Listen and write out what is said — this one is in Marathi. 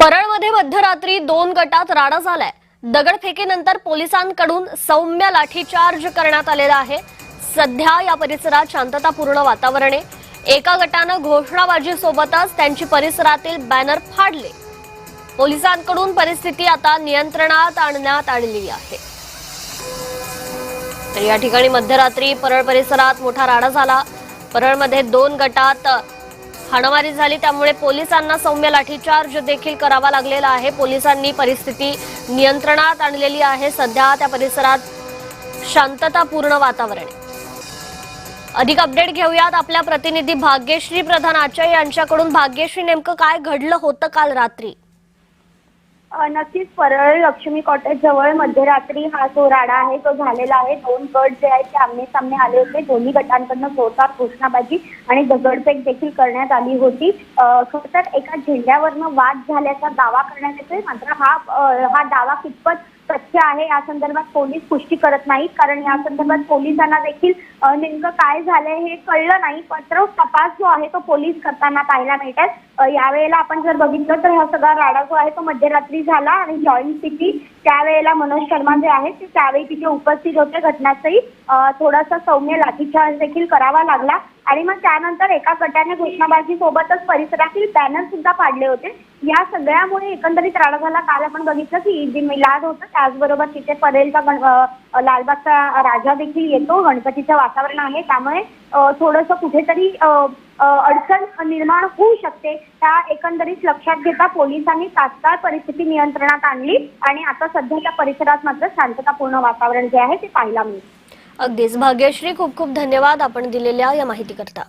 परळमध्ये मध्यरात्री 2 गटात राडा झालाय। दगडफेकीनंतर पोलिसांकडून सौम्य लाठीचार्ज करण्यात आलेला आहे। सध्या या परिसरात शांततापूर्ण वातावरण आहे। एका गटानं घोषणाबाजी सोबतच त्यांची परिसरातील बॅनर फाडले। पोलिसांकडून परिस्थिती आता नियंत्रणात आणण्यात आलेली आहे। तर या ठिकाणी मध्यरात्री परळ परिसरात मोठा राडा झाला। परळमध्ये 2 गटात हाणामारी झाली, त्यामुळे पोलिसांना सौम्य लाठीचार्ज देखील करावा लागलेला आहे। पोलिसांनी परिस्थिती नियंत्रणात आणलेली आहे। सध्या त्या परिसरात शांततापूर्ण वातावरण आहे। अधिक अपडेट घेऊयात आपल्या प्रतिनिधी भाग्यश्री प्रधान आचार्य यांच्याकडून। भाग्यश्री, नेमकं काय घडलं होतं काल रात्री? नक्कीच परळ लक्ष्मी कॉटेज जवळ मध्यरात्री हा जो राडा आहे तो झालेला आहे। 2 गट जे आहेत ते आमने सामने आले होते। दोन्ही गटांकडून जोरदार घोषणाबाजी आणि दगडफेक देखील करण्यात आली होती। खरं तर एका झेंड्यावरनं वाद झाल्याचा दावा करण्यात येतोय, मात्र हा दावा कितपत तथ्य आहे या संदर्भात पोलीस पुष्टी करत नाहीत, कारण या संदर्भात पोलिसांना देखील नेमकं काय झालंय हे कळलं नाही। मात्र तपास जो आहे तो पोलीस करताना पाहायला मिळतात। यावेळेला आपण जर बघितलं तर हा सगळा राडा जो आहे तो मध्यरात्री झाला आणि जॉईंट सिटी त्यावेळेला मनोज शर्मा जे आहेत ते त्यावेळी तिथे उपस्थित होते। घटनास्थळी थोडासा सौम्य लाठीचार्ज देखील करावा लागला आणि मग त्यानंतर एका गटाने घोषणाबाजी सोबतच परिसरातील बॅनर सुद्धा फाडले होते। या सगळ्यामुळे एकंदरीत राडा झाला। काल आपण बघितलं की ईद मिलाद होतं, त्याचबरोबर तिथे परेलचा लालबागचा राजा देखील येतो। गणपतीचं वातावरण आहे, त्यामुळे थोडंसं कुठेतरी अडचण निर्माण होऊ शकते। त्या एकंदरीत लक्षात घेता पोलिसांनी तात्काळ परिस्थिती नियंत्रणात आणली आणि आता सध्याच्या परिसरात मात्र शांततापूर्ण वातावरण जे आहे ते पाहायला मिळते। अगदीच भाग्यश्री, खूप खूप धन्यवाद आपण दिलेल्या या माहितीकरता।